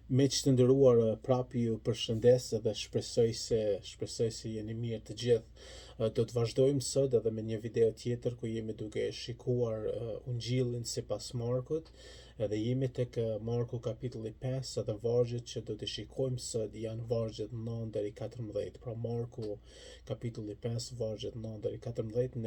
Me që të ndëruar prapi ju përshëndes dhe shpresoj se jeni mirë të gjithë. Do të vazhdojmë sot edhe me një video tjetër ku jemi duke shikuar Ungjillin sipas Markut, edhe jemi tek Marku kapitulli 5 edhe vargjet që do të shikojmë sot janë vargjet 9 deri 14. Pra Marku kapitulli 5 vargjet 9 deri 14.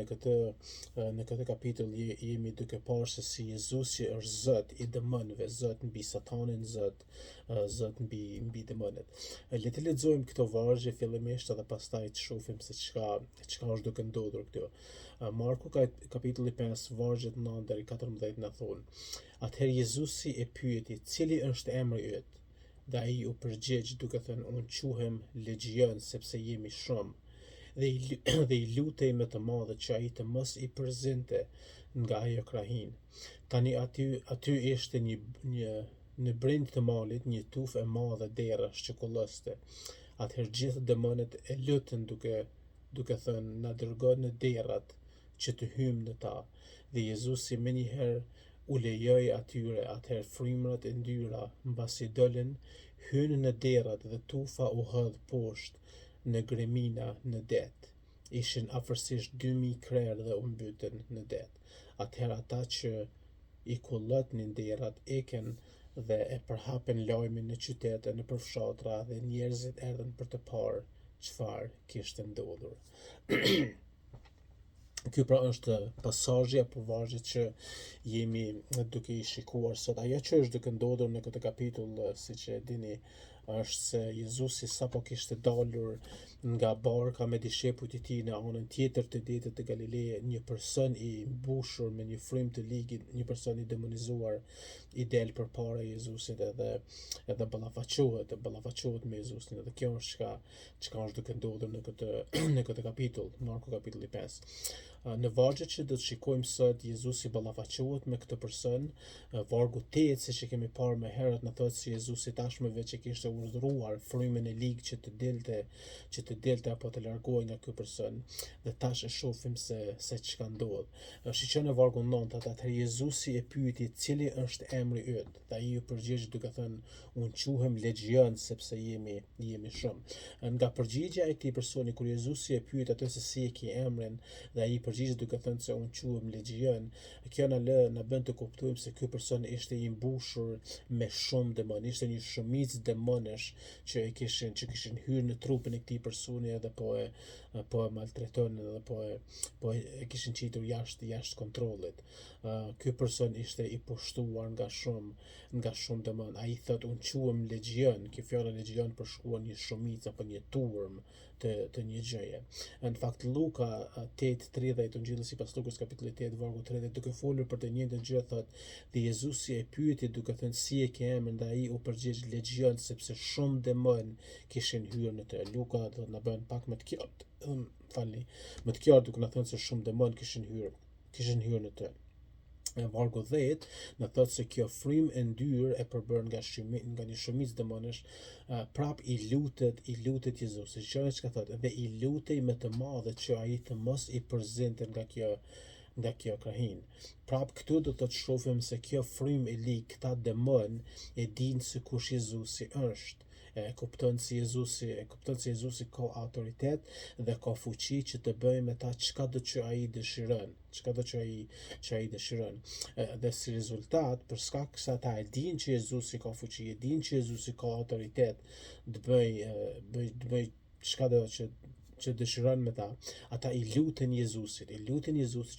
Në këtë kapitull jemi duke parë se si Jezusi është Zot i demonëve, Zot mbi Satanin, Zot mbi demonët. Le të lexojmë këto vargje fillimisht edhe pastaj të shohim se çka është duke ndodhur këtu. Marku kapitulli 5 vargjet 9 deri 14 na thonë: Atëherë Jezusi e pyeti, cili është emri yt? Dhe ai u përgjigj duke thënë, unë quhem Legjion, sepse jemi shumë. Dhe i lutej me të madhe që ai të mos i përzinte nga ajo krahin. Tani aty ishte në brend të malit një tufë e madhe derash që kulloste. Atëherë gjithë demonët e lutën duke thënë, na dërgo në derat që të hymë në ta. Dhe Jezusi menjëherë u lejoi atyre. Atëherë frymërat e ndyra mbasi dolën, hynë në derat dhe tufa u hodh poshtë në gremina në det. Ishin afërsisht 2000 krerë dhe u mbytën në det. Atëherë ata që i kullotnin derat eken dhe e përhapen lajmin në qytete, në përfshatra, dhe njerëzit erdhën për të parë çfarë kishte ndodhur. Ky pra është pasazhi apo vargjet që jemi duke i shikuar sot. Ajo që është duke ndodhur në këtë kapitull, siç e dini, është se Jezusi sapo kishte dalur nga barka me dishepujt e tij në anën tjetër të detit të Galileje, një person i mbushur me një frymë të ligit, një person i demonizuar, i del përpara Jezusit edhe ballafaqohet me Jezusin. Dhe kjo është çka është duke ndodhur në këtë kapitull, Marku kapitulli 5. Në vargjet që do të shikojmë sot, Jezusi ballafaqohet me këtë person. Vargu 8, siç e kemi parë më herët, na thotë se Jezusi tashmë veç e kishte urdhëruar frymën e ligë që të delte apo të largohej nga ky person. Dhe tash e shohim se çka ndodh. Shiqon në vargun 9, atëherë Jezusi e pyeti, cili është emri yt? Dhe ai u përgjigj duke thënë, unë quhem Legjion, sepse jemi shumë. Nga përgjigja e këtij personi kur Jezusi e pyet atë se si e ke emrin, dhe ai përgjigj duke thënë se unë quhem Legjion, kjo na bën të kuptojmë se ky person ishte i mbushur me shumë demon, ishte një shumicë demonesh që kishin hyrë në trupin e këtij personi edhe po e maltretonin edhe po e kishin qitur jashtë kontrollit. Ky person ishte i pushtuar nga shumë demon. Ai thot, unë quhem Legjion. Kjo fjala Legjion përshkruan një shumicë apo një turm të një gjëje. Në fakt Luka 8:30, Ungjilli sipas Lukës kapitulli 8 vargu 30, duke folur për të njëjtën gjë thot, dhe Jezusi e pyeti duke thënë, si e ke emrin? Dhe ai u përgjigj Legjion, sepse shumë demon kishin hyrë në të. Luka do na bën pak më të qartë duke na thënë se shumë demon kishin hyrë në të. Vargu 10 në thotë se kjo frymë e ndyrë e përbërë nga një shumicë demonesh, prap i lutet Jezusit. Shikoni çka thotë, dhe i lutej me të madhe që ai të mos i përzinte nga kjo krahin. Prap këtu do të shohim se kjo frymë e ligë, këta demon e dinë se kush Jezusi është. E kupton se Jezusi ka autoritet dhe ka fuqi që të bëjë me ta çdo që ai dëshiron, dhe si rezultat, për shkak se ata e dinë që Jezusi ka fuqi, e dinë që Jezusi ka autoritet të bëj çdo që dëshiron me ta, ata i lutën Jezusit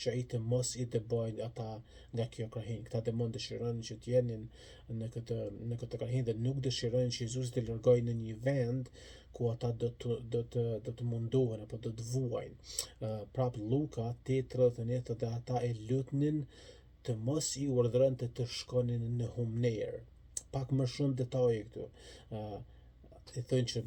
që ai të mos i dëbojnë ata nga kjo krahin. Këta demon dëshirojnë që të jenin në këtë krahin dhe nuk dëshirojnë që Jezusi të largojë në një vend ku ata do të mundohen apo do të vuajnë. Prap Luka 8:31, dhe ata e lutnin të mos i urdhëronte të shkonin në humner. Pak më shumë detaje këtu. I thonë që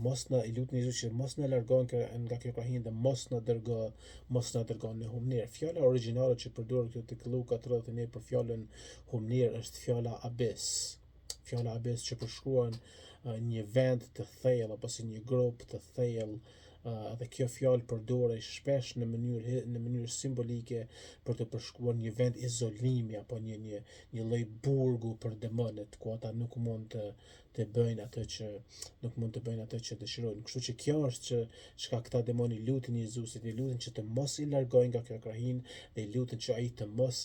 i lutën Jezusit që mos na largon nga kjo krahin dhe mos na dërgon në humner. Fjala origjinale që përdoret këtu tek Luka 31 për fjalën humner është fjala abis. Fjala abis që përshkruan një vend të thellë apo si një grop të thellë dhe kjo fjalë përdorej shpesh në mënyrë simbolike për të përshkruar një vend izolimi apo një lloj burgu për demonët, ku ata nuk mund të bëjnë atë që dëshirojnë. Kështu që kjo është çka këta demoni lutin Jezusit, i lutin që të mos i largojnë nga kjo krahin, dhe i lutin që ai të mos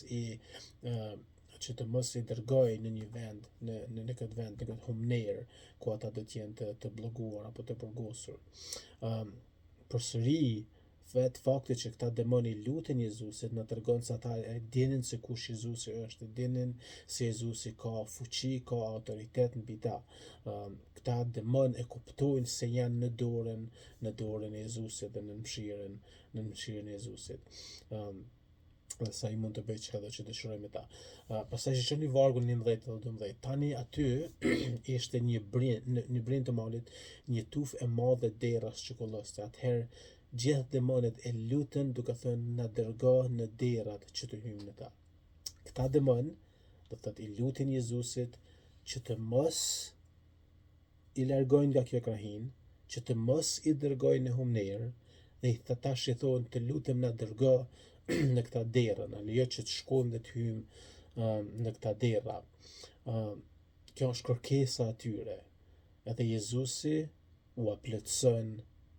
i dërgoj në një vend, në këtë vend, në këtë humner, ku ata do të jenë të blokuar apo të burgosur. Përsëri, fakti që këta demoni lutin Jezusit na tregon se ata e dinin se kush Jezusi është, dinin se Jezusi ka fuqi, ka autoritet mbi ta. Këta demon e kuptojnë se janë në dorën e Jezusit dhe në mëshirën e Jezusit. Dhe sa i mund të bëj çka do që dëshiroj me ta. Pastaj shikoni vargun 11 dhe 12. Tani aty ishte një brind të malit, një tufë e madhe derash që kolloste. Atëherë gjithë demonet e lutën duke thënë, na dërgo në derat që të hyjmë në ta. Këta demon do të thotë i lutin Jezusit që të mos i largojnë nga kjo krahin, që të mos i dërgojnë në humner, dhe i tash i thonë, të lutem na dërgo në këta dera, na lejo që të shkojmë dhe të hyjmë në këta dera. Kjo është kërkesa atyre, edhe Jezusi u plotson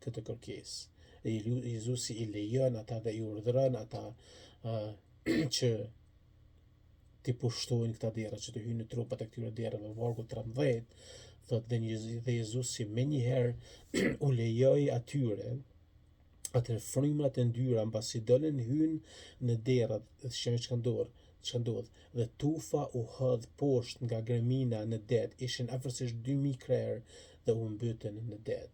këtë kërkesë. Jezusi i lejon ata dhe i urdhëron ata që t'i pushtojnë këta dera, që të hyjnë në trupat e këtyre derave. Vargu 13 thotë, dhe Jezusi menjëherë u lejoi atyre. Atëherë frymrat e ndyra mbasi dolën hynë në derat, dhe çka ndodh, dhe tufa u hodh poshtë nga gremina në det, ishin afërsisht 2000 krerë dhe u mbytën në det.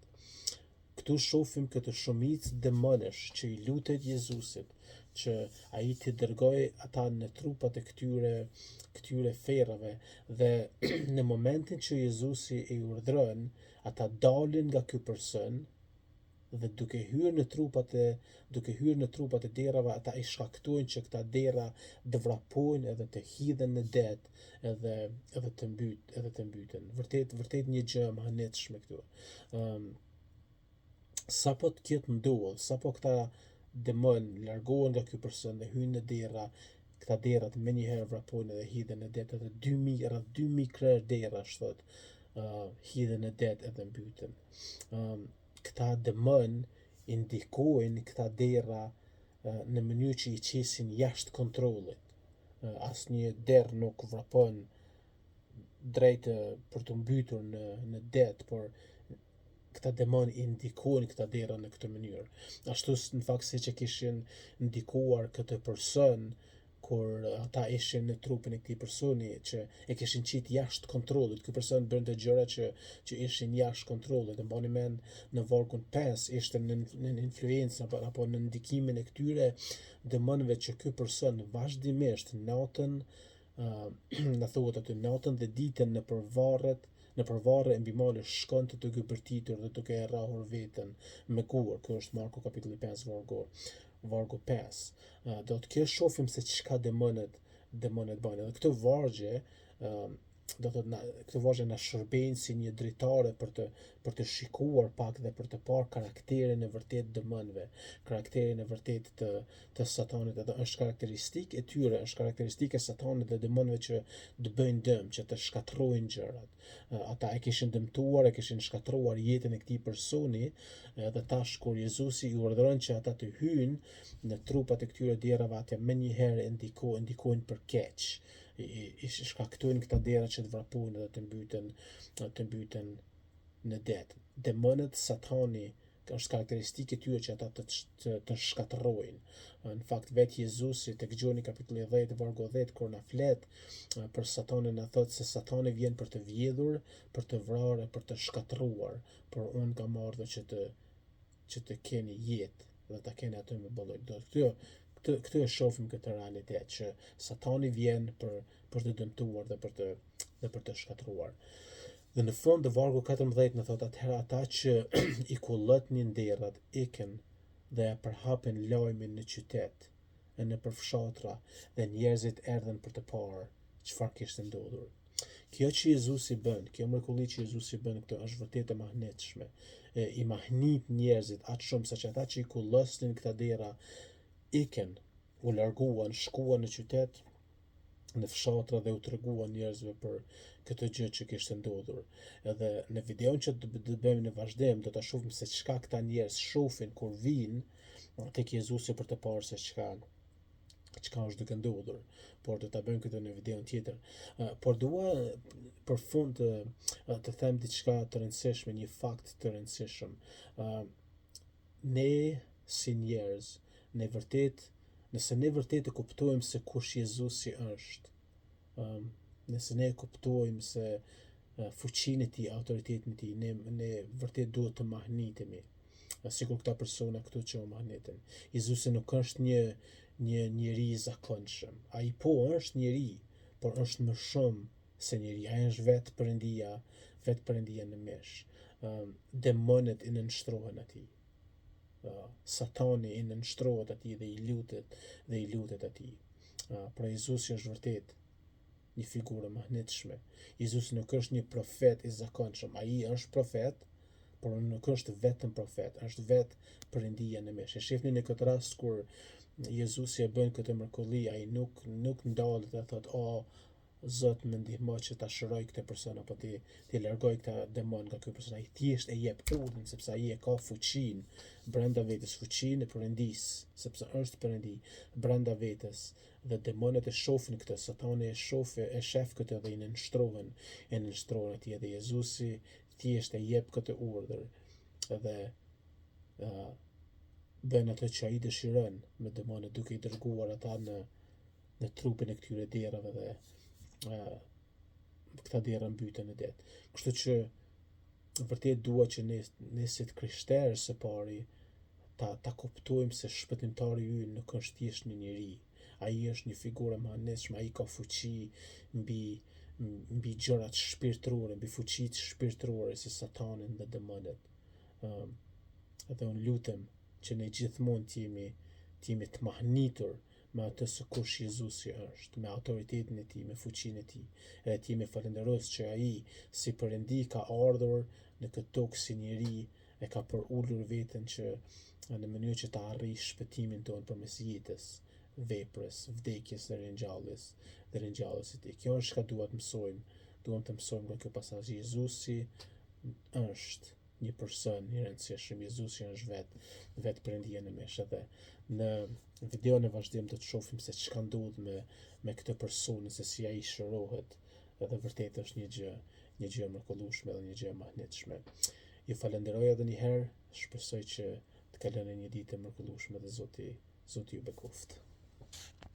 Këtu shohim këtë shumicë demonesh që i lutet Jezusit që ai t'i dërgoj ata në trupat e këtyre ferrave, dhe në momentin që Jezusi i urdhron, ata dalin nga ky person, dhe duke hyrë në trupat e derave, ata i shkaktojnë që këta dera të vrapojnë edhe të hidhen në det, edhe të mbyten. Vërtet një gjë e mahnitshme këtu. Sapo të ketë ndodhur, sapo këta demon largohen nga ky person dhe hyjnë në dera, këta derat menjëherë vrapojnë edhe hidhen në det, edhe 2000 krerë derash hidhen në det edhe mbyten. Këta demon indikojnë këta dera në mënyrë që i qesin jashtë kontrollit. Asnjë derë nuk vrapon drejt për të mbytur në det, por këta demon indikojnë këta dera në këtë mënyrë. Ashtu në fakt siç e kishin ndikuar këtë person kur ata ishin në trupin e këtij personi, që e kishin qit jashtë kontrollit. Ky person bënte gjëra që ishin jashtë kontrollit. Dhe mbani mend në vargun 5 ishte në influencën apo në ndikimin e këtyre demonëve që ky person vazhdimisht natën, na thuhet aty, natën dhe ditën në përvarre e mbi male shkonte duke bërtitur dhe duke e rrahur veten me gur. Kjo është Marku kapitulli 5 vargu 5. Do të kjo shohim se çka demonet bajnë. Dhe këtë vargje këtë vargje na shërbejnë si një dritare për të shikuar pak dhe për të parë karakterin e vërtet demonëve, karakterin e vërtet të Satanit. Edhe është karakteristikë e tyre, është karakteristikë e Satanit dhe demonëve që të bëjnë dëm, që të shkatrojnë gjërat. Ata e kishin dëmtuar, e kishin shkatruar jetën e këtij personi, dhe tash kur Jezusi i urdhëron që ata të hyjnë në trupat e këtyre derave, ata menjëherë ndikojnë për keq. I shkaktojnë këta dera që të vrapojnë dhe të mbyten në det. Demonët, Satani, është karakteristikë e tyre që ata të shkatërrojnë. Në fakt vetë Jezusi tek Gjoni kapitulli 10 vargu 10 kur na flet për Satanin, na thotë se Satani vjen për të vjedhur, për të vrarë, për të shkatërruar, por unë kam ardhur që të keni jetë dhe ta keni atë me bollëk. Këtu e shohim këtë realitet që Satani vjen për të dëmtuar dhe për të shkatruar. Dhe në fund të vargu 14 në thot, atëherë ata që i kullotnin derat ikën dhe e përhapën lajmin në qytet e në përfshatra, dhe njerëzit erdhen për të parë çfarë kishte ndodhur. Kjo që Jezusi bën, kjo mrekulli që Jezusi bën këtë është vërtet e mahnitshme. I mahnit njerëzit atë shumë sa që ata që i kullosnin këta dera iken, u larguan, shkuan në qytet, në fshatra dhe u treguan njerëzve për këtë gjë që kishte ndodhur. Edhe në videon që do bëjmë në vazhdim do ta shohim se çka këta njerëz shohin kur vijnë tek Jezusi për të parë se çka është duke ndodhur, por do ta bëjmë këtë në videon tjetër. Por dua për fund të them diçka të rëndësishme, një fakt të rëndësishëm. Ne si njerëz, nëse ne vërtet e kuptojmë se kush Jezusi është, nëse ne e kuptojmë se fuqinë e tij, autoritetin e tij, ne vërtet duhet të mahnitemi. Sikur këta persona këtu që u mahnitën. Jezusi nuk është një njeri i zakonshëm. Ai po është njeri, por është më shumë se njeri. Ai është vetë Perëndia në mesh. Demonet i nënshtrohen atij. Satani i nënshtrohet atij dhe i lutet atij. Pra Jezusi është vërtet një figurë mahnitshme. Jezusi nuk është një profet i zakonshëm. Ai është profet, por nuk është vetëm profet, është vetë Perëndia në mesh. E shihni në këtë rast kur Jezusi e bën këtë mrekulli, ai nuk ndalet dhe thot, "O Zot, më ndihmo që ta shëroj këtë person apo ti largoj këtë demon nga ky person." Ai thjesht e jep urdhën sepse ai e ka fuqinë brenda vetes, fuqinë e Perëndisë, sepse është Perëndi brenda vetes dhe demonet e shohin këtë, Satani e shef këtë dhe i nënshtrohen atij dhe Jezusi thjesht e jep këtë urdhër dhe bën atë që ai dëshiron me demonet duke i dërguar ata në trupin e këtyre derave dhe këta dera mbyten në det. Kështu që vërtet dua që ne si krishterë së pari ta kuptojmë se shpëtimtari ynë nuk është thjesht një njeri. Ai është një figurë e mahnitshme, ai ka fuqi mbi gjërat shpirtërore, mbi fuqitë shpirtërore si Satanin dhe demonet. Dhe unë lutem që ne gjithmonë t'jemi të mahnitur me atë se kush Jezusi është, me autoritetin e tij, me fuqinë e tij. Edhe t'jemi falënderues që ai si Perëndi ka ardhur në këtë tokë si njeri, e ka përulur veten që në mënyrë që ta arrijë shpëtimin tonë përmes jetës, veprës, vdekjes dhe ringjalljes së tij. Kjo është çka duam të mësojmë nga ky pasazh. Jezusi është një person i rëndësishëm. Jezusi është vetë Perëndia në mesh. Edhe në videon e vazhdim do të shohim se çka ndodh me këtë person, se si ai shërohet, edhe vërtet është një gjë mrekullueshme dhe një gjë e mahnitshme. Ju falenderoj edhe një herë, shpresoj që të kaloni një ditë e mrekullueshme dhe Zoti ju bekoft.